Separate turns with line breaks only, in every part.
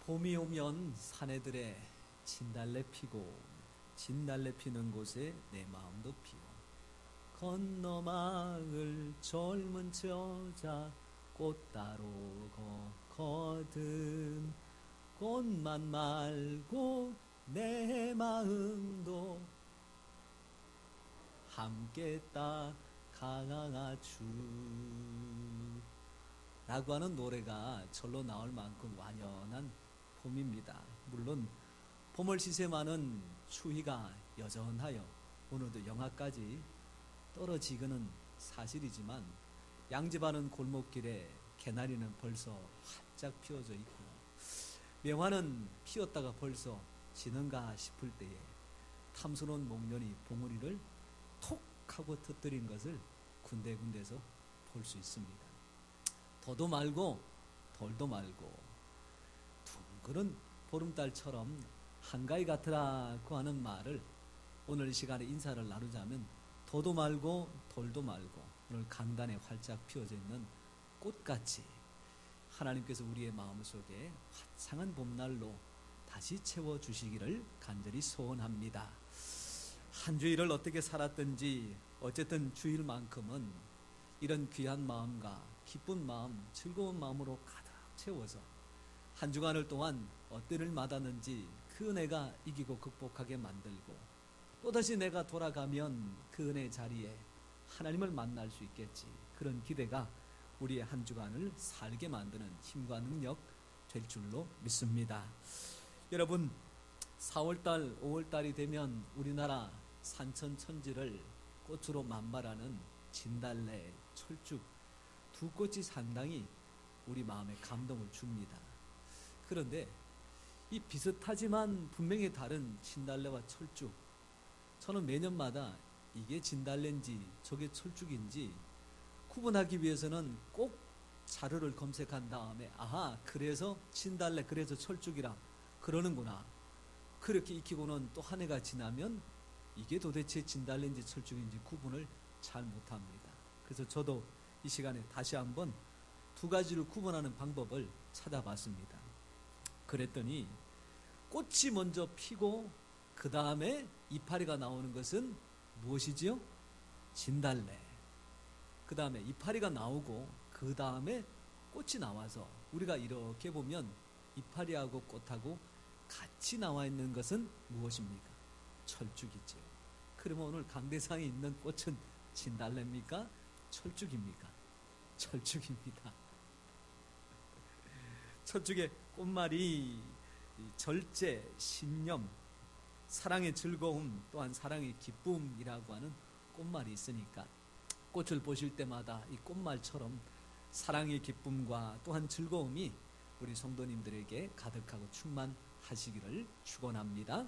봄이 오면 사내들의 진달래 피고 진달래 피는 곳에 내 마음도 피어 건너 마을 젊은 처자 꽃 따러 걷거든 꽃만 말고 내 마음도 함께 따가주 라고 하는 노래가 절로 나올 만큼 완연한 봄입니다. 물론 봄을 시샘하는 추위가 여전하여 오늘도 영하까지 떨어지기는 사실이지만 양지바른 골목길에 개나리는 벌써 활짝 피어져 있고 명화는 피었다가 벌써 지는가 싶을 때에 탐스러운 목련이 봉우리를 톡 하고 터뜨린 것을 군데군데서 볼 수 있습니다. 더도 말고 덜도 말고 둥그런 보름달처럼 한가위 같으라고 하는 말을 오늘 이 시간에 인사를 나누자면 더도 말고 덜도 말고 오늘 간간에 활짝 피어져 있는 꽃같이 하나님께서 우리의 마음속에 화창한 봄날로 다시 채워주시기를 간절히 소원합니다. 한 주일을 어떻게 살았든지 어쨌든 주일만큼은 이런 귀한 마음과 기쁜 마음, 즐거운 마음으로 가득 채워서 한 주간을 동안 어떤 일을 맞았는지 그 은혜가 이기고 극복하게 만들고 또다시 내가 돌아가면 그 은혜 자리에 하나님을 만날 수 있겠지. 그런 기대가 우리의 한 주간을 살게 만드는 힘과 능력 될 줄로 믿습니다. 여러분 4월달, 5월달이 되면 우리나라 산천천지를 꽃으로 만발하는 진달래, 철쭉 두 꽃이 상당히 우리 마음에 감동을 줍니다. 그런데 이 비슷하지만 분명히 다른 진달래와 철쭉, 저는 매년마다 이게 진달래인지 저게 철쭉인지 구분하기 위해서는 꼭 자료를 검색한 다음에 아하, 그래서 진달래, 그래서 철쭉이라 그러는구나. 그렇게 익히고는 또 한 해가 지나면 이게 도대체 진달래인지 철쭉인지 구분을 잘 못합니다. 그래서 저도 이 시간에 다시 한번 두 가지를 구분하는 방법을 찾아봤습니다. 그랬더니 꽃이 먼저 피고 그 다음에 이파리가 나오는 것은 무엇이지요? 진달래. 그 다음에 이파리가 나오고 그 다음에 꽃이 나와서 우리가 이렇게 보면 이파리하고 꽃하고 같이 나와 있는 것은 무엇입니까? 철쭉이죠. 그러면 오늘 강대상에 있는 꽃은 진달래입니까? 철쭉입니까? 철쭉입니다. 철쭉의 꽃말이 절제, 신념, 사랑의 즐거움, 또한 사랑의 기쁨이라고 하는 꽃말이 있으니까 꽃을 보실 때마다 이 꽃말처럼 사랑의 기쁨과 또한 즐거움이 우리 성도님들에게 가득하고 충만하시기를 축원합니다.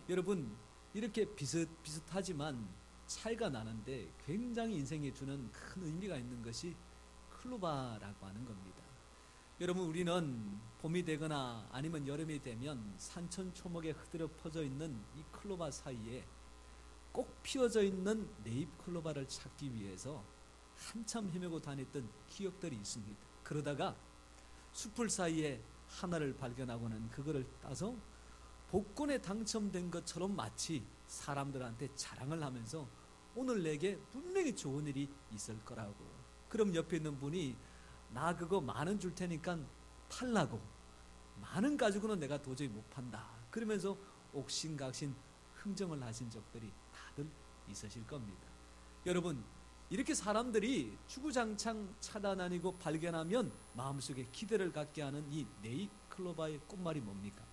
여러분, 이렇게 비슷하지만 차이가 나는데 굉장히 인생에 주는 큰 의미가 있는 것이 클로바라고 하는 겁니다. 여러분, 우리는 봄이 되거나 아니면 여름이 되면 산천초목에 흐드러 퍼져 있는 이 클로바 사이에 꼭 피어져 있는 네잎 클로바를 찾기 위해서 한참 헤매고 다녔던 기억들이 있습니다. 그러다가 숲풀 사이에 하나를 발견하고는 그거를 따서 복권에 당첨된 것처럼 마치 사람들한테 자랑을 하면서 오늘 내게 분명히 좋은 일이 있을 거라고. 그럼 옆에 있는 분이 나 그거 10,000원 줄 테니까 팔라고. 10,000원 가지고는 내가 도저히 못 판다. 그러면서 옥신각신 흥정을 하신 적들이 다들 있으실 겁니다. 여러분, 이렇게 사람들이 주구장창 찾아다니고 발견하면 마음속에 기대를 갖게 하는 이 네잎 클로바의 꽃말이 뭡니까?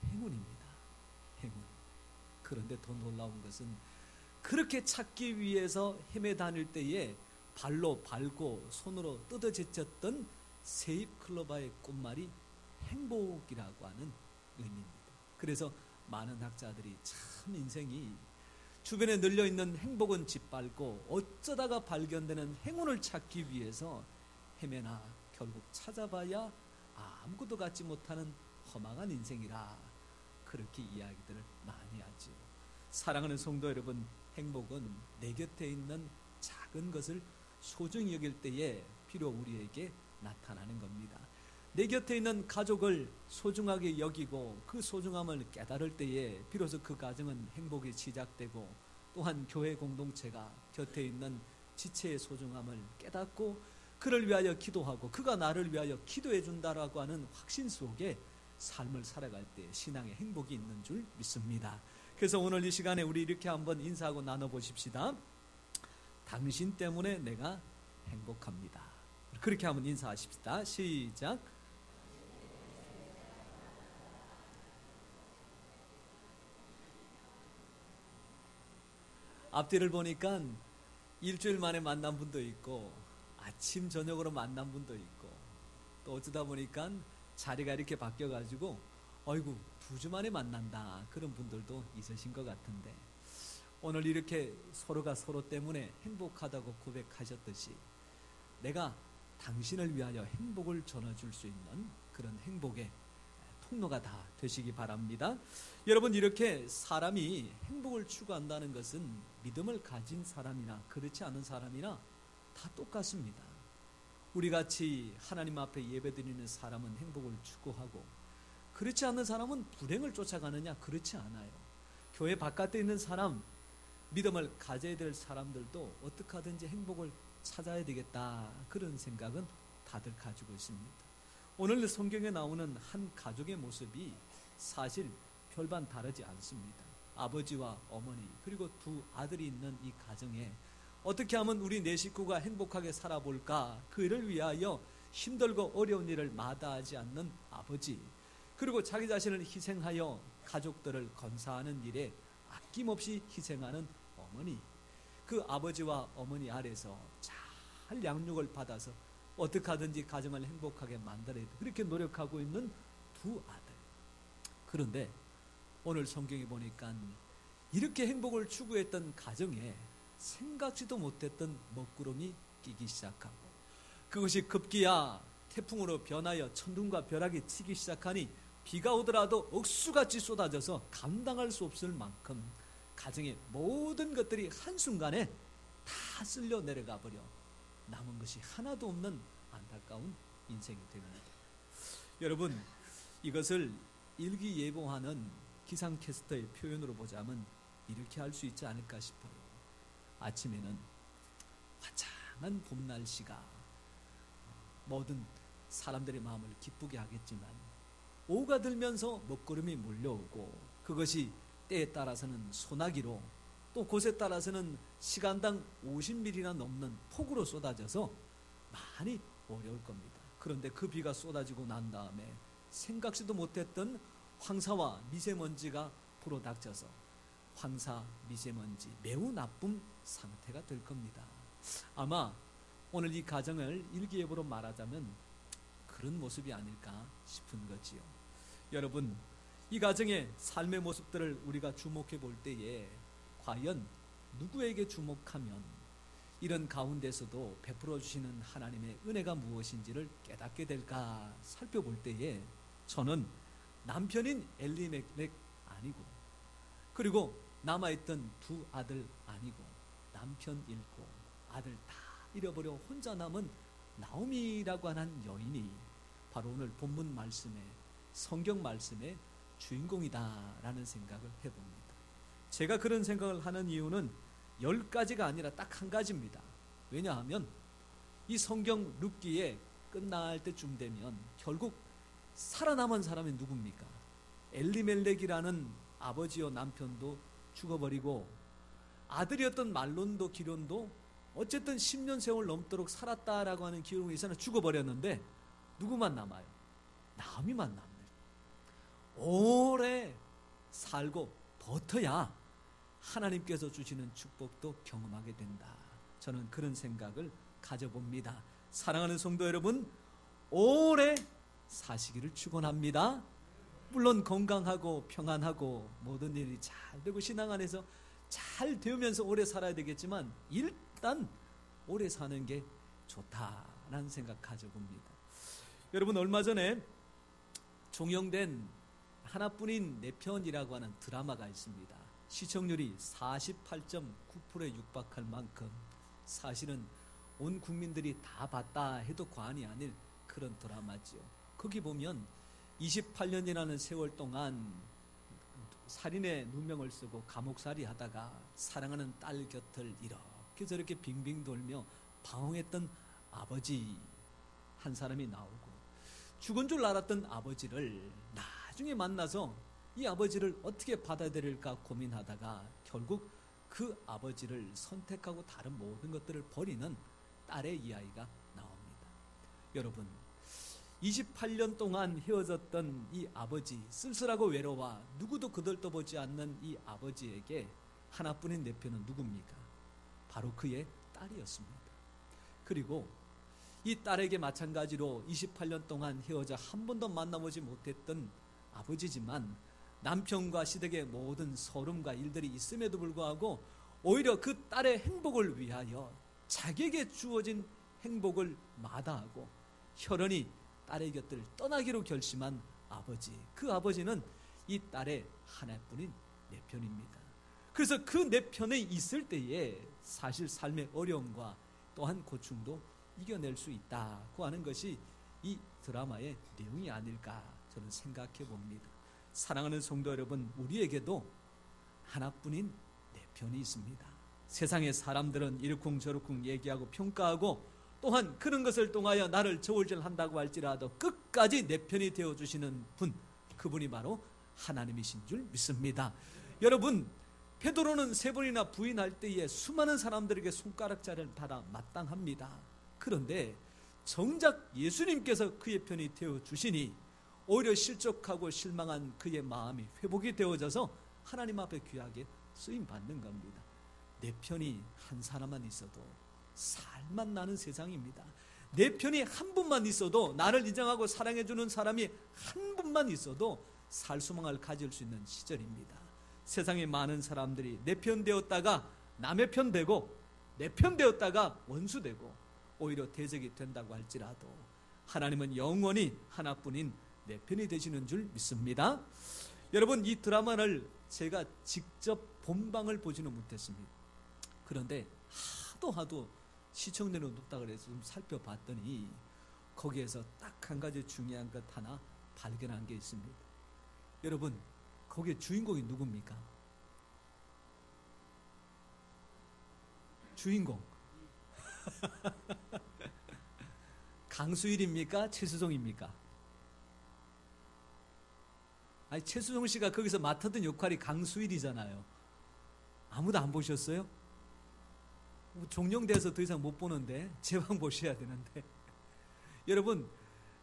행운입니다. 행운. 그런데 더 놀라운 것은 그렇게 찾기 위해서 헤매 다닐 때에 발로 밟고 손으로 뜯어제쳤던 세잎 클로바의 꽃말이 행복이라고 하는 의미입니다. 그래서 많은 학자들이 참 인생이 주변에 널려있는 행복은 짓밟고 어쩌다가 발견되는 행운을 찾기 위해서 헤매나 결국 찾아봐야 아무것도 갖지 못하는 허망한 인생이라 그렇게 이야기들을 많이 하죠. 사랑하는 성도 여러분, 행복은 내 곁에 있는 작은 것을 소중히 여길 때에 비록 우리에게 나타나는 겁니다. 내 곁에 있는 가족을 소중하게 여기고 그 소중함을 깨달을 때에 비로소 그 가정은 행복이 시작되고, 또한 교회 공동체가 곁에 있는 지체의 소중함을 깨닫고 그를 위하여 기도하고 그가 나를 위하여 기도해 준다라고 하는 확신 속에 삶을 살아갈 때 신앙의 행복이 있는 줄 믿습니다. 그래서 오늘 이 시간에 우리 이렇게 한번 인사하고 나눠보십시다. 당신 때문에 내가 행복합니다. 그렇게 한번 인사하십시다. 시작. 앞뒤를 보니까 일주일 만에 만난 분도 있고 아침 저녁으로 만난 분도 있고, 또 어쩌다 보니까 자리가 이렇게 바뀌어가지고 어이구 2주 만에 만난다 그런 분들도 있으신 것 같은데, 오늘 이렇게 서로가 서로 때문에 행복하다고 고백하셨듯이 내가 당신을 위하여 행복을 전해줄 수 있는 그런 행복의 통로가 다 되시기 바랍니다. 여러분, 이렇게 사람이 행복을 추구한다는 것은 믿음을 가진 사람이나 그렇지 않은 사람이나 다 똑같습니다. 우리같이 하나님 앞에 예배드리는 사람은 행복을 추구하고, 그렇지 않은 사람은 불행을 쫓아가느냐? 그렇지 않아요. 교회 바깥에 있는 사람, 믿음을 가져야 될 사람들도 어떻게 하든지 행복을 찾아야 되겠다 그런 생각은 다들 가지고 있습니다. 오늘 성경에 나오는 한 가족의 모습이 사실 별반 다르지 않습니다. 아버지와 어머니 그리고 2 아들이 있는 이 가정에 어떻게 하면 우리 4 식구가 행복하게 살아볼까, 그 일을 위하여 힘들고 어려운 일을 마다하지 않는 아버지, 그리고 자기 자신을 희생하여 가족들을 건사하는 일에 아낌없이 희생하는 어머니, 그 아버지와 어머니 아래서 잘 양육을 받아서 어떻게 하든지 가정을 행복하게 만들어야 돼, 그렇게 노력하고 있는 2 아들. 그런데 오늘 성경에 보니까 이렇게 행복을 추구했던 가정에 생각지도 못했던 먹구름이 끼기 시작하고, 그것이 급기야 태풍으로 변하여 천둥과 벼락이 치기 시작하니 비가 오더라도 억수같이 쏟아져서 감당할 수 없을 만큼 가정의 모든 것들이 한순간에 다 쓸려 내려가 버려 남은 것이 하나도 없는 안타까운 인생이 됩니다. 여러분, 이것을 일기예보하는 기상캐스터의 표현으로 보자면 이렇게 할 수 있지 않을까 싶어요. 아침에는 화창한 봄 날씨가 모든 사람들의 마음을 기쁘게 하겠지만, 오후가 들면서 먹구름이 몰려오고 그것이 때에 따라서는 소나기로, 또 곳에 따라서는 시간당 50mm나 넘는 폭우로 쏟아져서 많이 어려울 겁니다. 그런데 그 비가 쏟아지고 난 다음에 생각지도 못했던 황사와 미세먼지가 불어닥쳐서 황사, 미세먼지 매우 나쁜 상태가 될 겁니다. 아마 오늘 이 가정을 일기예보로 말하자면 그런 모습이 아닐까 싶은 거지요. 여러분, 이 가정의 삶의 모습들을 우리가 주목해 볼 때에 과연 누구에게 주목하면 이런 가운데서도 베풀어 주시는 하나님의 은혜가 무엇인지를 깨닫게 될까 살펴볼 때에, 저는 남편인 엘리멜렉 아니고, 그리고 남아있던 2 아들 아니고, 남편 잃고 아들 다 잃어버려 혼자 남은 나오미라고 하는 여인이 바로 오늘 본문 말씀에, 성경 말씀의 주인공이다라는 생각을 해봅니다. 제가 그런 생각을 하는 이유는 10가지가 아니라 딱 1가지입니다. 왜냐하면 이 성경 룻기에 끝날 때쯤 되면 결국 살아남은 사람이 누굽니까? 엘리멜렉이라는 아버지와 남편도 죽어버리고, 아들이었던 말론도 기론도 어쨌든 10년 세월 넘도록 살았다라고 하는 기록에 있어서 죽어버렸는데 누구만 남아요? 나오미만 남아요. 오래 살고 버텨야 하나님께서 주시는 축복도 경험하게 된다. 저는 그런 생각을 가져봅니다. 사랑하는 성도 여러분, 오래 사시기를 축원합니다. 물론 건강하고 평안하고 모든 일이 잘 되고 신앙 안에서 잘 되면서 오래 살아야 되겠지만 일단 오래 사는 게 좋다라는 생각 가져봅니다. 여러분, 얼마 전에 종영된 하나뿐인 내 편이라고 하는 드라마가 있습니다. 시청률이 48.9%에 육박할 만큼 사실은 온 국민들이 다 봤다 해도 과언이 아닐 그런 드라마지요. 거기 보면 28년이라는 세월 동안 살인의 누명을 쓰고 감옥살이 하다가 사랑하는 딸 곁을 이렇게 저렇게 빙빙 돌며 방황했던 아버지 한 사람이 나오고, 죽은 줄 알았던 아버지를 나중에 만나서 이 아버지를 어떻게 받아들일까 고민하다가 결국 그 아버지를 선택하고 다른 모든 것들을 버리는 딸의 이야기가 나옵니다. 여러분, 28년 동안 헤어졌던 이 아버지, 쓸쓸하고 외로워 누구도 거들떠보지 않는 이 아버지에게 하나뿐인 내편은 누굽니까? 바로 그의 딸이었습니다. 그리고 이 딸에게 마찬가지로 28년 동안 헤어져 한 번도 만나보지 못했던 아버지지만 남편과 시댁의 모든 서름과 일들이 있음에도 불구하고 오히려 그 딸의 행복을 위하여 자기에게 주어진 행복을 마다하고 혈연히 딸의 곁을 떠나기로 결심한 아버지, 그 아버지는 이 딸의 하나뿐인 내편입니다. 그래서 그 내편에 있을 때에 사실 삶의 어려움과 또한 고충도 이겨낼 수 있다고 하는 것이 이 드라마의 내용이 아닐까 저는 생각해 봅니다. 사랑하는 성도 여러분, 우리에게도 하나뿐인 내편이 있습니다. 세상의 사람들은 이러쿵저러쿵 얘기하고 평가하고 또한 그런 것을 통하여 나를 저울질한다고 할지라도 끝까지 내 편이 되어주시는 분, 그분이 바로 하나님이신 줄 믿습니다. 여러분, 베드로는 3번이나 부인할 때에 수많은 사람들에게 손가락질을 달아 마땅합니다. 그런데 정작 예수님께서 그의 편이 되어주시니 오히려 실족하고 실망한 그의 마음이 회복이 되어져서 하나님 앞에 귀하게 쓰임받는 겁니다. 내 편이 한 사람만 있어도 살만 나는 세상입니다. 내 편이 한 분만 있어도, 나를 인정하고 사랑해주는 사람이 한 분만 있어도 살 소망을 가질 수 있는 시절입니다. 세상에 많은 사람들이 내 편 되었다가 남의 편 되고, 내 편 되었다가 원수 되고 오히려 대적이 된다고 할지라도 하나님은 영원히 하나뿐인 내 편이 되시는 줄 믿습니다. 여러분, 이 드라마를 제가 직접 본방을 보지는 못했습니다. 그런데 하도 시청률이 높다 그래서 좀 살펴봤더니 거기에서 딱 한 가지 중요한 것 하나 발견한 게 있습니다. 여러분, 거기에 주인공이 누굽니까? 주인공 강수일입니까? 최수종입니까? 아니, 최수종 씨가 거기서 맡았던 역할이 강수일이잖아요. 아무도 안 보셨어요? 종영돼서 더 이상 못 보는데 제방 보셔야 되는데 여러분,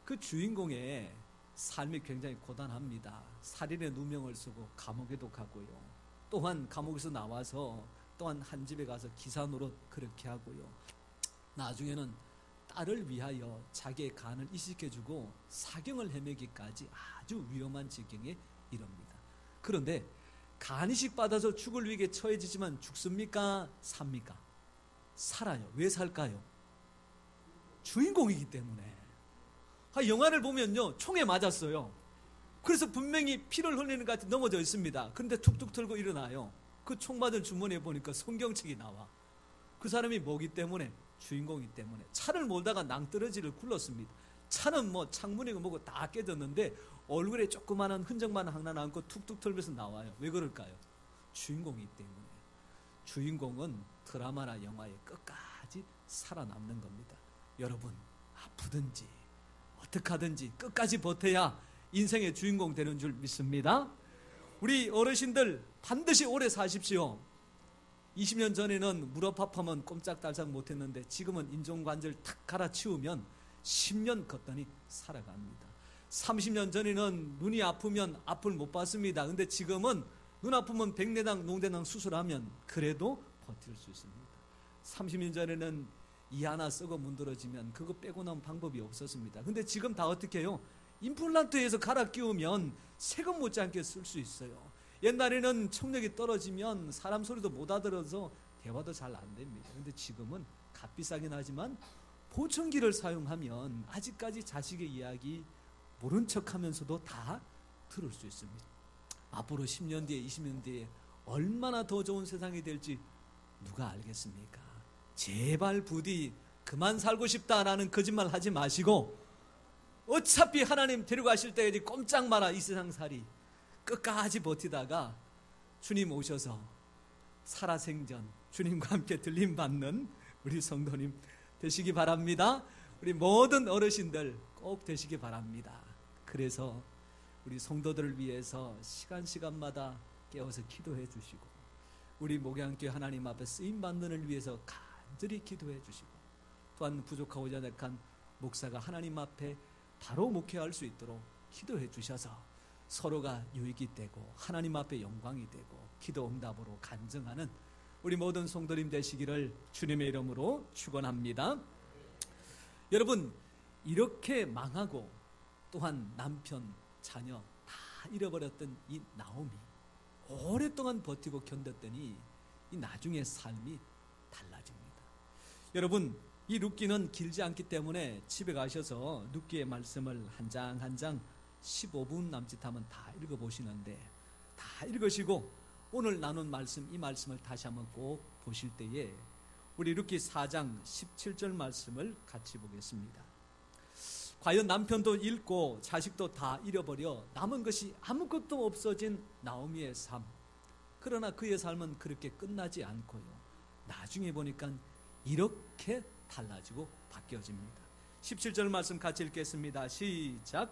그 주인공의 삶이 굉장히 고단합니다. 살인의 누명을 쓰고 감옥에도 가고요. 또한 감옥에서 나와서 또한 한 집에 가서 기사 노릇 그렇게 하고요. 나중에는 딸을 위하여 자기의 간을 이식해주고 사경을 헤매기까지 아주 위험한 지경에 이릅니다. 그런데 간 이식 받아서 죽을 위기에 처해지지만 죽습니까? 삽니까? 살아요. 왜 살까요? 주인공이기 때문에. 영화를 보면요, 총에 맞았어요. 그래서 분명히 피를 흘리는 것 같이 넘어져 있습니다. 그런데 툭툭 털고 일어나요. 그 총 맞은 주머니에 보니까 성경책이 나와. 그 사람이 뭐기 때문에? 주인공이기 때문에. 차를 몰다가 낭떠러지를 굴렀습니다. 차는 뭐 창문이고 뭐고 다 깨졌는데 얼굴에 조그마한 흔적만 하나 남고 툭툭 털면서 나와요. 왜 그럴까요? 주인공이기 때문에. 주인공은 드라마나 영화에 끝까지 살아남는 겁니다. 여러분, 아프든지 어떻게 하든지 끝까지 버텨야 인생의 주인공 되는 줄 믿습니다. 우리 어르신들 반드시 오래 사십시오. 20년 전에는 무릎 아파면 꼼짝달싹 못했는데 지금은 인종관절 탁 갈아치우면 10년 걷더니 살아갑니다. 30년 전에는 눈이 아프면 앞을 못 봤습니다. 근데 지금은 눈 아프면 백내장, 농대장 수술하면 그래도 버틸 수 있습니다. 30년 전에는 이 하나 썩어 문드러지면 그거 빼고 나면 방법이 없었습니다. 근데 지금 다 어떻게 해요? 임플란트에서 갈아 끼우면 세금 못지않게 쓸 수 있어요. 옛날에는 청력이 떨어지면 사람 소리도 못 알아들어서 대화도 잘 안 됩니다. 근데 지금은 값비싸긴 하지만 보청기를 사용하면 아직까지 자식의 이야기 모른 척하면서도 다 들을 수 있습니다. 앞으로 10년 뒤에 20년 뒤에 얼마나 더 좋은 세상이 될지 누가 알겠습니까? 제발 부디 그만 살고 싶다라는 거짓말 하지 마시고 어차피 하나님 데려가실 때까지 꼼짝 마라 이 세상살이 끝까지 버티다가 주님 오셔서 살아생전 주님과 함께 들림받는 우리 성도님 되시기 바랍니다. 우리 모든 어르신들 꼭 되시기 바랍니다. 그래서 우리 성도들을 위해서 시간마다 깨워서 기도해 주시고, 우리 목양교회 하나님 앞에 쓰임받는 을 위해서 간절히 기도해 주시고, 또한 부족하고 연약한 목사가 하나님 앞에 바로 목회할 수 있도록 기도해 주셔서 서로가 유익이 되고 하나님 앞에 영광이 되고 기도 응답으로 간증하는 우리 모든 성도님 되시기를 주님의 이름으로 축원합니다. 여러분, 이렇게 망하고 또한 남편, 자녀 다 잃어버렸던 이 나오미, 오랫동안 버티고 견뎠더니 이 나중에 삶이 달라집니다. 여러분, 이 룻기는 길지 않기 때문에 집에 가셔서 룻기의 말씀을 한 장 한 장 15분 남짓하면 다 읽어보시는데, 다 읽으시고 오늘 나눈 말씀, 이 말씀을 다시 한번 꼭 보실 때에 우리 룻기 4장 17절 말씀을 같이 보겠습니다. 과연 남편도 잃고 자식도 다 잃어버려 남은 것이 아무것도 없어진 나오미의 삶. 그러나 그의 삶은 그렇게 끝나지 않고요, 나중에 보니까 이렇게 달라지고 바뀌어집니다. 17절 말씀 같이 읽겠습니다. 시작.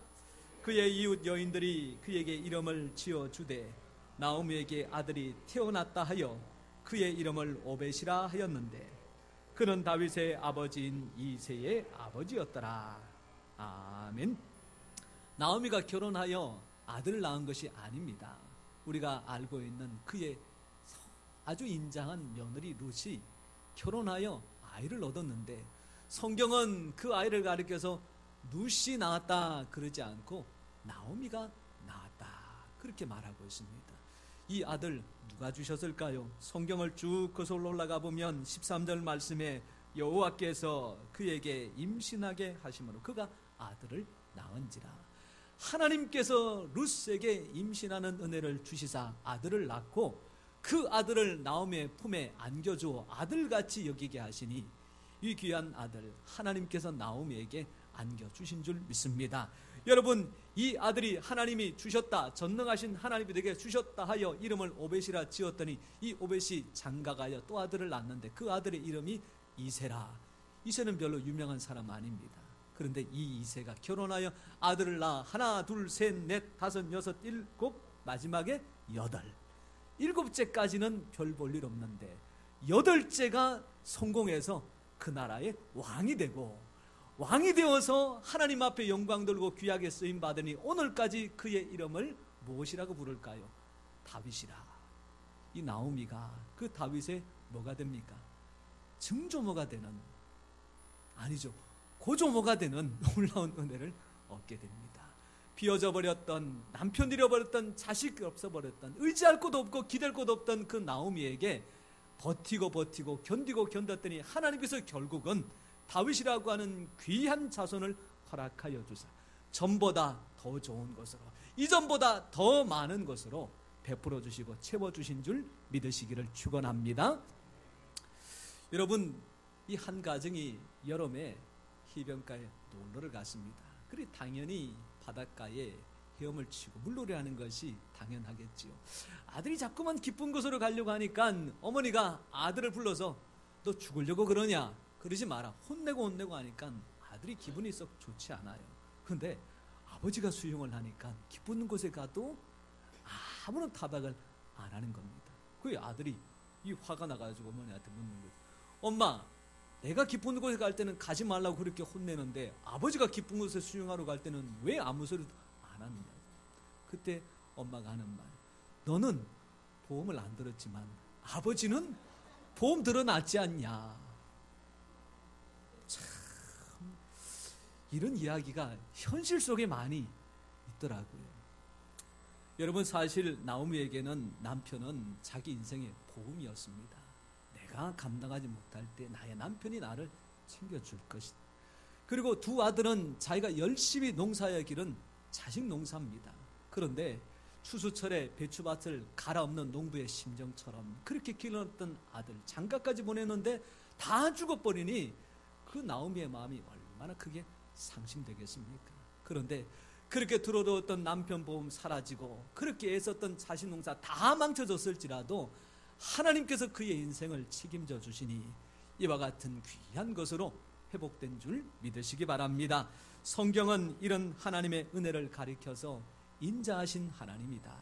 그의 이웃 여인들이 그에게 이름을 지어주되 나오미에게 아들이 태어났다 하여 그의 이름을 오벳이라 하였는데 그는 다윗의 아버지인 이새의 아버지였더라. 아멘. 나오미가 결혼하여 아들을 낳은 것이 아닙니다. 우리가 알고 있는 그의 아주 인자한 며느리 룻이 결혼하여 아이를 얻었는데, 성경은 그 아이를 가리켜서 룻이 낳았다 그러지 않고 나오미가 낳았다 그렇게 말하고 있습니다. 이 아들 누가 주셨을까요? 성경을 쭉 거슬러 올라가 보면 13절 말씀에 여호와께서 그에게 임신하게 하심으로 그가 아들을 낳은지라. 하나님께서 룻에게 임신하는 은혜를 주시사 아들을 낳고 그 아들을 나오미의 품에 안겨주어 아들같이 여기게 하시니 이 귀한 아들 하나님께서 나오미에게 안겨주신 줄 믿습니다. 여러분, 이 아들이 하나님이 주셨다, 전능하신 하나님이 내게 주셨다 하여 이름을 오벳이라 지었더니 이 오벳이 장가가여 또 아들을 낳는데 그 아들의 이름이 이새라. 이새는 별로 유명한 사람 아닙니다. 그런데 이 이새가 결혼하여 아들을 낳아 하나, 둘, 셋, 넷, 다섯, 여섯, 일곱, 마지막에 여덟. 일곱째까지는 별 볼 일 없는데 여덟째가 성공해서 그 나라의 왕이 되고, 왕이 되어서 하나님 앞에 영광 돌고 귀하게 쓰임 받으니 오늘까지 그의 이름을 무엇이라고 부를까요? 다윗이라. 이 나오미가 그 다윗의 뭐가 됩니까? 증조모가 되는, 아니죠, 고조모가 되는 놀라운 은혜를 얻게 됩니다. 비어져 버렸던, 남편 잃어버렸던, 자식 없어버렸던, 의지할 곳도 없고 기댈 곳도 없던 그 나오미에게 버티고 견디고 견뎠더니 하나님께서 결국은 다윗이라고 하는 귀한 자손을 허락하여 주사 전보다 더 좋은 것으로, 이전보다 더 많은 것으로 베풀어 주시고 채워 주신 줄 믿으시기를 축원합니다. 여러분, 이 한 가정이 여름에 해변가에 놀러를 갔습니다. 그리 당연히 바닷가에 헤엄을 치고 물놀이하는 것이 당연하겠지요. 아들이 자꾸만 기쁜 곳으로 가려고 하니까 어머니가 아들을 불러서 너 죽으려고 그러냐? 그러지 마라. 혼내고 하니까 아들이 기분이 썩 좋지 않아요. 그런데 아버지가 수용을 하니까 기쁜 곳에 가도 아무런 타박을 안 하는 겁니다. 그 아들이 이 화가 나가지고 어머니한테 묻는 거예요. 엄마, 내가 기쁜 곳에 갈 때는 가지 말라고 그렇게 혼내는데 아버지가 기쁜 곳에 수용하러 갈 때는 왜 아무 소리도 안 하느냐. 그때 엄마가 하는 말, 너는 보험을 안 들었지만 아버지는 보험 들어놨지 않냐. 참, 이런 이야기가 현실 속에 많이 있더라고요. 여러분, 사실 나오미에게는 남편은 자기 인생의 보험이었습니다. 내가 감당하지 못할 때 나의 남편이 나를 챙겨줄 것이다. 그리고 두 아들은 자기가 열심히 농사에 기른 자식 농사입니다. 그런데 추수철에 배추밭을 갈아엎는 농부의 심정처럼 그렇게 길렀던 아들, 장가까지 보냈는데 다 죽어버리니 그 나오미의 마음이 얼마나 크게 상심되겠습니까? 그런데 그렇게 들어뒀던 남편 보험 사라지고 그렇게 애썼던 자식 농사 다 망쳐졌을지라도 하나님께서 그의 인생을 책임져 주시니 이와 같은 귀한 것으로 회복된 줄 믿으시기 바랍니다. 성경은 이런 하나님의 은혜를 가리켜서 인자하신 하나님이다,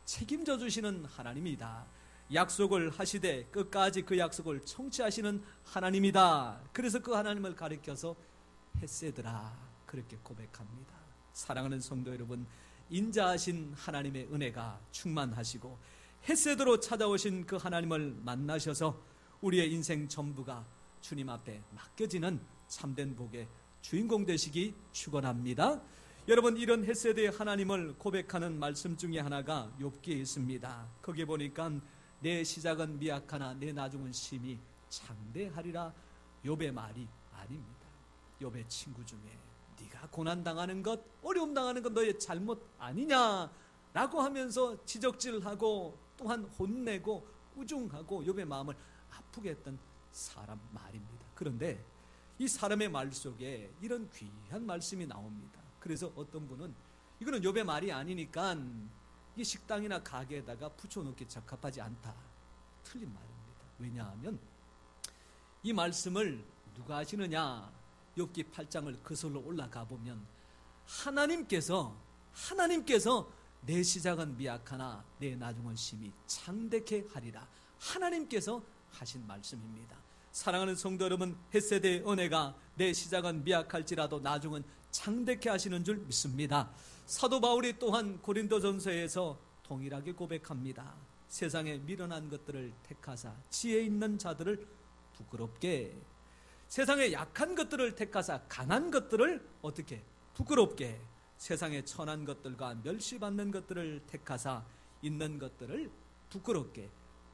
책임져 주시는 하나님이다, 약속을 하시되 끝까지 그 약속을 성취하시는 하나님이다. 그래서 그 하나님을 가리켜서 헤세드라 그렇게 고백합니다. 사랑하는 성도 여러분, 인자하신 하나님의 은혜가 충만하시고 헤세드로 찾아오신 그 하나님을 만나셔서 우리의 인생 전부가 주님 앞에 맡겨지는 참된 복의 주인공 되시기 축원합니다. 여러분, 이런 헤세드의 하나님을 고백하는 말씀 중에 하나가 욥기에 있습니다. 거기에 보니까 내 시작은 미약하나 내 나중은 심히 창대하리라. 욥의 말이 아닙니다. 욥의 친구 중에 네가 고난당하는 것, 어려움 당하는 것 너의 잘못 아니냐라고 하면서 지적질하고 또한 혼내고 우중하고 욥의 마음을 아프게 했던 사람 말입니다. 그런데 이 사람의 말 속에 이런 귀한 말씀이 나옵니다. 그래서 어떤 분은 이거는 욥의 말이 아니니까 이 식당이나 가게에다가 붙여놓기 적합하지 않다, 틀린 말입니다. 왜냐하면 이 말씀을 누가 하시느냐, 욥기 8장을 거슬러 올라가 보면 하나님께서 내 시작은 미약하나 내 나중은 심히 창대케 하리라, 하나님께서 하신 말씀입니다. 사랑하는 성도 여러분, 헤세드의 은혜가 내 시작은 미약할지라도 나중은 창대케 하시는 줄 믿습니다. 사도 바울이 또한 고린도전서에서 동일하게 고백합니다. 세상에 미련한 것들을 택하사 지혜 있는 자들을 부끄럽게, 세상에 약한 것들을 택하사 강한 것들을 어떻게 부끄럽게, 세상에 천한 것들과 멸시받는 것들을 택하사 있는 것들을 부끄럽게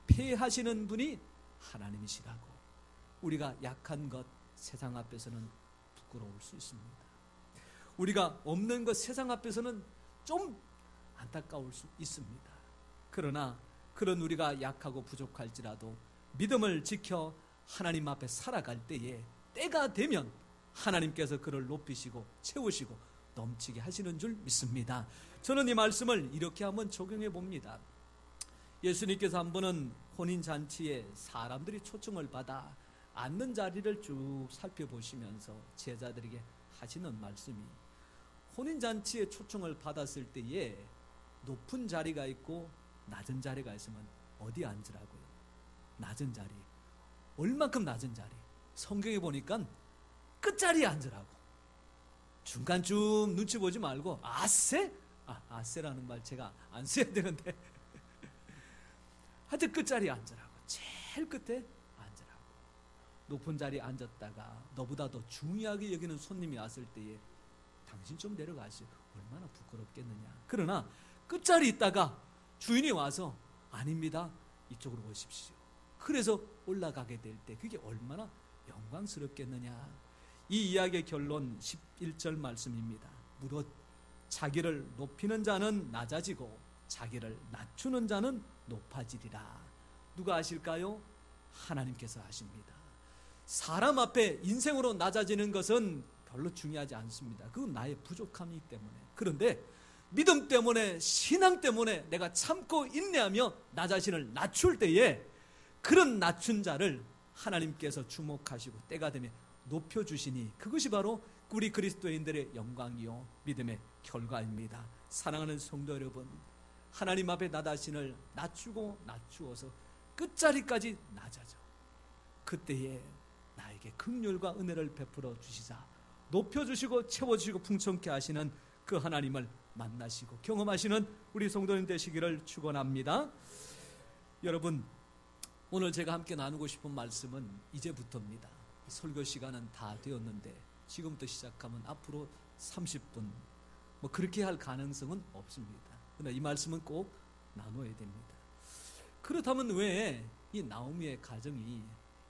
폐하시는 분이 하나님이시라고. 우리가 약한 것 세상 앞에서는 부끄러울 수 있습니다. 우리가 없는 것 세상 앞에서는 좀 안타까울 수 있습니다. 그러나 그런 우리가 약하고 부족할지라도 믿음을 지켜 하나님 앞에 살아갈 때에 때가 되면 하나님께서 그를 높이시고 채우시고 넘치게 하시는 줄 믿습니다. 저는 이 말씀을 이렇게 한번 적용해 봅니다. 예수님께서 한 번은 혼인잔치에 사람들이 초청을 받아 앉는 자리를 쭉 살펴보시면서 제자들에게 하시는 말씀이, 혼인잔치에 초청을 받았을 때에 높은 자리가 있고 낮은 자리가 있으면 어디 앉으라고요? 낮은 자리. 얼만큼 낮은 자리? 성경에 보니까 끝자리에 앉으라고. 중간쯤 눈치 보지 말고 아세? 아세라는 말 제가 안 써야 되는데 하여튼 끝자리에 앉으라고. 제일 끝에 앉으라고. 높은 자리에 앉았다가 너보다 더 중요하게 여기는 손님이 왔을 때에 당신 좀 내려가시오. 얼마나 부끄럽겠느냐. 그러나 끝자리 있다가 주인이 와서 아닙니다, 이쪽으로 오십시오. 그래서 올라가게 될 때 그게 얼마나 영광스럽겠느냐. 이 이야기의 결론 11절 말씀입니다. 무릇 자기를 높이는 자는 낮아지고 자기를 낮추는 자는 높아지리라. 누가 하실까요? 하나님께서 하십니다. 사람 앞에 인생으로 낮아지는 것은 별로 중요하지 않습니다. 그건 나의 부족함이기 때문에. 그런데 믿음 때문에, 신앙 때문에 내가 참고 인내하며 나 자신을 낮출 때에 그런 낮춘 자를 하나님께서 주목하시고 때가 되면 높여주시니 그것이 바로 우리 그리스도인들의 영광이요 믿음의 결과입니다. 사랑하는 성도 여러분, 하나님 앞에 나 자신을 낮추고 낮추어서 끝자리까지 낮아져. 그때에 나에게 긍휼과 은혜를 베풀어 주시자 높여주시고 채워주시고 풍성케 하시는 그 하나님을 만나시고 경험하시는 우리 성도님 되시기를 축원합니다. 여러분, 오늘 제가 함께 나누고 싶은 말씀은 이제부터입니다. 설교 시간은 다 되었는데 지금부터 시작하면 앞으로 30분 뭐 그렇게 할 가능성은 없습니다. 그러나 이 말씀은 꼭 나눠야 됩니다. 그렇다면 왜 이 나오미의 가정이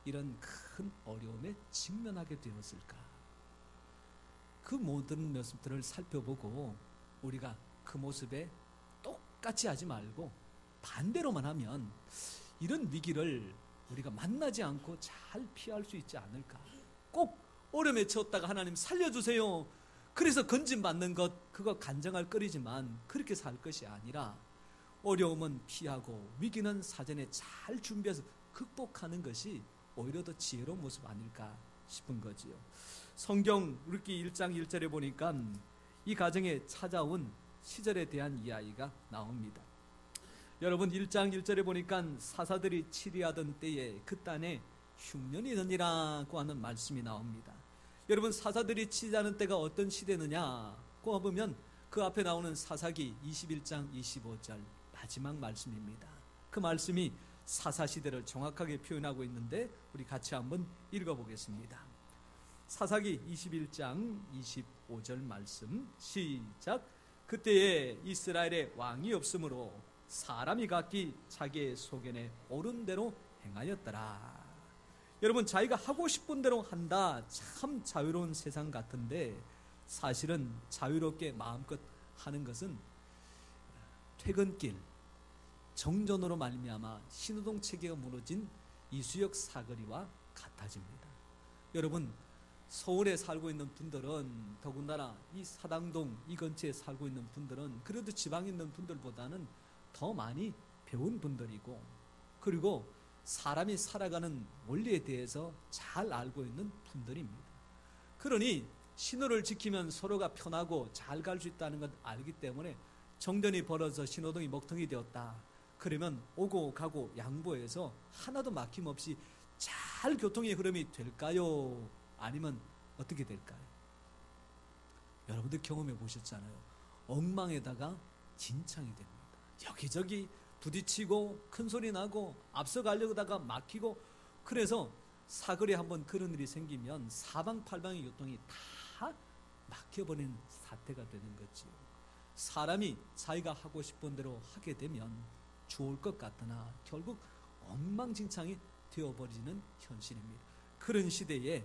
이런 큰 어려움에 직면하게 되었을까? 그 모든 모습들을 살펴보고 우리가 그 모습에 똑같이 하지 말고 반대로만 하면 이런 위기를 우리가 만나지 않고 잘 피할 수 있지 않을까? 꼭 어려움에 처했다가 하나님 살려주세요, 그래서 건진받는 것, 그거 간증할 거리지만 그렇게 살 것이 아니라 어려움은 피하고 위기는 사전에 잘 준비해서 극복하는 것이 오히려 더 지혜로운 모습 아닐까 싶은 거지요. 성경 룻기 1장 1절에 보니까 이 가정에 찾아온 시절에 대한 이야기가 나옵니다. 여러분 1장 1절에 보니까 사사들이 치리하던 때에 그 땅에 흉년이더니라고 하는 말씀이 나옵니다. 여러분 사사들이 치리하는 때가 어떤 시대느냐고 보면 그 앞에 나오는 사사기 21장 25절 마지막 말씀입니다. 그 말씀이 사사시대를 정확하게 표현하고 있는데 우리 같이 한번 읽어보겠습니다. 사사기 21장 25절 말씀 시작. 그때에 이스라엘에 왕이 없으므로 사람이 각기 자기의 소견에 옳은 대로 행하였더라. 여러분 자기가 하고 싶은 대로 한다, 참 자유로운 세상 같은데 사실은 자유롭게 마음껏 하는 것은 퇴근길 정전으로 말미암아 신호등 체계가 무너진 이수역 사거리와 같아집니다. 여러분 서울에 살고 있는 분들은 더군다나 이 사당동 이 근처에 살고 있는 분들은 그래도 지방에 있는 분들보다는 더 많이 배운 분들이고 그리고 사람이 살아가는 원리에 대해서 잘 알고 있는 분들입니다. 그러니 신호를 지키면 서로가 편하고 잘 갈 수 있다는 걸 알기 때문에 정전이 벌어져 신호등이 먹통이 되었다. 그러면 오고 가고 양보해서 하나도 막힘없이 잘 교통의 흐름이 될까요? 아니면 어떻게 될까요? 여러분들 경험해 보셨잖아요. 엉망에다가 진창이 됩니다. 여기저기 부딪히고 큰소리 나고 앞서가려고 하다가 막히고 그래서 사거리에 한번 그런 일이 생기면 사방팔방의 교통이 다 막혀버리는 사태가 되는 거지요. 사람이 자기가 하고 싶은 대로 하게 되면 좋을 것 같으나 결국 엉망진창이 되어버리는 현실입니다. 그런 시대에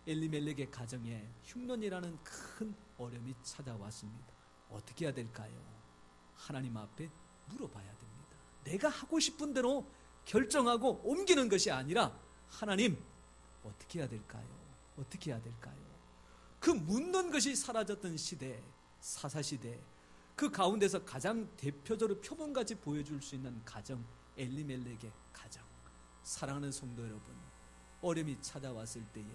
엘리멜렉의 가정에 흉년이라는 큰 어려움이 찾아왔습니다. 어떻게 해야 될까요? 하나님 앞에 물어봐야 됩니다. 내가 하고 싶은 대로 결정하고 옮기는 것이 아니라 하나님 어떻게 해야 될까요? 어떻게 해야 될까요? 그 묻는 것이 사라졌던 시대, 사사시대, 그 가운데서 가장 대표적으로 표본같이 보여줄 수 있는 가정, 엘리멜렉의 가정. 사랑하는 성도 여러분, 어려움이 찾아왔을 때에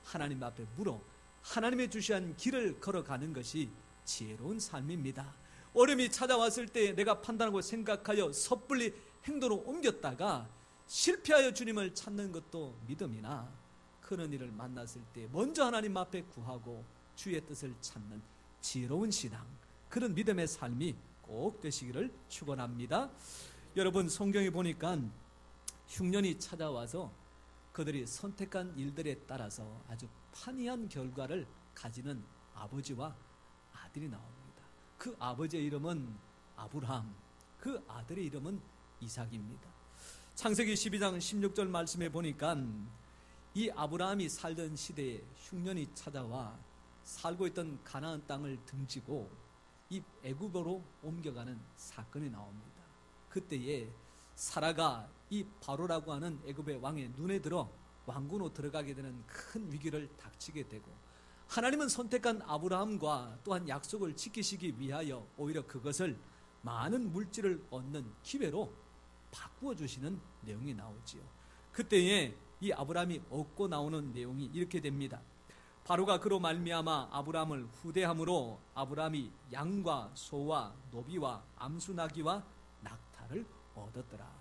하나님 앞에 물어 하나님의 주시한 길을 걸어가는 것이 지혜로운 삶입니다. 어려움이 찾아왔을 때 내가 판단하고 생각하여 섣불리 행동으로 옮겼다가 실패하여 주님을 찾는 것도 믿음이나 그런 일을 만났을 때 먼저 하나님 앞에 구하고 주의 뜻을 찾는 지혜로운 신앙, 그런 믿음의 삶이 꼭 되시기를 축원합니다. 여러분 성경에 보니까 흉년이 찾아와서 그들이 선택한 일들에 따라서 아주 판이한 결과를 가지는 아버지와 아들이 나옵니다. 그 아버지의 이름은 아브라함, 그 아들의 이름은 이삭입니다. 창세기 12장 16절 말씀에 보니까 이 아브라함이 살던 시대에 흉년이 찾아와 살고 있던 가나안 땅을 등지고 이 애굽으로 옮겨가는 사건이 나옵니다. 그때에 사라가 이 바로라고 하는 애굽의 왕의 눈에 들어 왕궁으로 들어가게 되는 큰 위기를 닥치게 되고 하나님은 선택한 아브라함과 또한 약속을 지키시기 위하여 오히려 그것을 많은 물질을 얻는 기회로 바꾸어 주시는 내용이 나오지요. 그때에 이 아브라함이 얻고 나오는 내용이 이렇게 됩니다. 바로가 그로 말미암아 아브라함을 후대함으로 아브라함이 양과 소와 노비와 암수나기와 낙타를 얻었더라.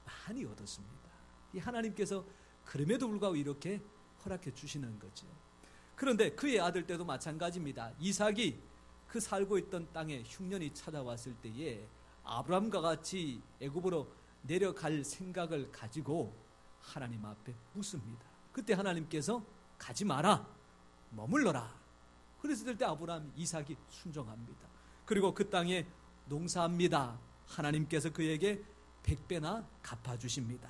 많이 얻었습니다. 이 하나님께서 그럼에도 불구하고 이렇게 허락해 주시는 거죠. 그런데 그의 아들 때도 마찬가지입니다. 이삭이 그 살고 있던 땅에 흉년이 찾아왔을 때에 아브라함과 같이 애굽으로 내려갈 생각을 가지고 하나님 앞에 묻습니다. 그때 하나님께서 가지 마라, 머물러라. 그랬을 때 아브라함, 이삭이 순종합니다. 그리고 그 땅에 농사합니다. 하나님께서 그에게 100배나 갚아주십니다.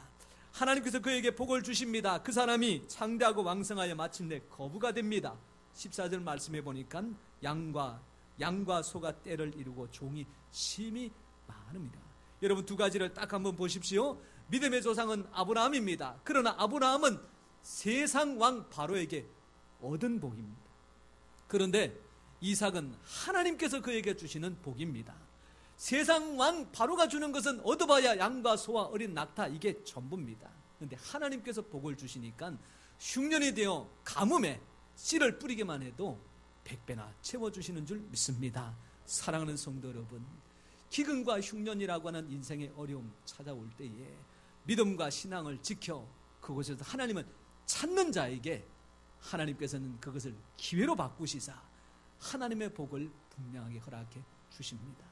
하나님께서 그에게 복을 주십니다. 그 사람이 창대하고 왕성하여 마침내 거부가 됩니다. 14절 말씀해 보니까 양과 소가 때를 이루고 종이 심히 많습니다. 여러분 두 가지를 딱 한번 보십시오. 믿음의 조상은 아브라함입니다. 그러나 아브라함은 세상 왕 바로에게 얻은 복입니다. 그런데 이삭은 하나님께서 그에게 주시는 복입니다. 세상 왕 바로가 주는 것은 얻어봐야 양과 소와 어린 낙타, 이게 전부입니다. 그런데 하나님께서 복을 주시니까 흉년이 되어 가뭄에 씨를 뿌리기만 해도 100배나 채워주시는 줄 믿습니다. 사랑하는 성도 여러분, 기근과 흉년이라고 하는 인생의 어려움 찾아올 때에 믿음과 신앙을 지켜 그곳에서 하나님을 찾는 자에게 하나님께서는 그것을 기회로 바꾸시사 하나님의 복을 분명하게 허락해 주십니다.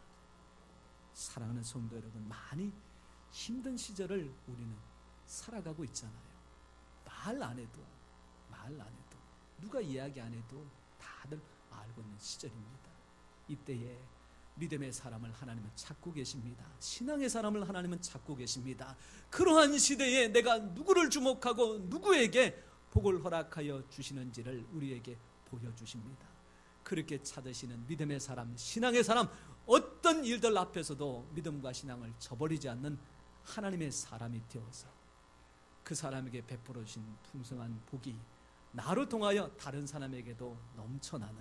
사랑하는 성도 여러분, 많이 힘든 시절을 우리는 살아가고 있잖아요. 말 안 해도 누가 이야기 안 해도 다들 알고 있는 시절입니다. 이때에 믿음의 사람을 하나님은 찾고 계십니다. 신앙의 사람을 하나님은 찾고 계십니다. 그러한 시대에 내가 누구를 주목하고 누구에게 복을 허락하여 주시는지를 우리에게 보여주십니다. 그렇게 찾으시는 믿음의 사람, 신앙의 사람, 어떤 일들 앞에서도 믿음과 신앙을 저버리지 않는 하나님의 사람이 되어서 그 사람에게 베풀어 주신 풍성한 복이 나로 통하여 다른 사람에게도 넘쳐나는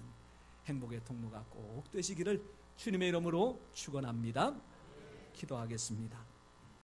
행복의 통로가 꼭 되시기를 주님의 이름으로 축원합니다. 기도하겠습니다.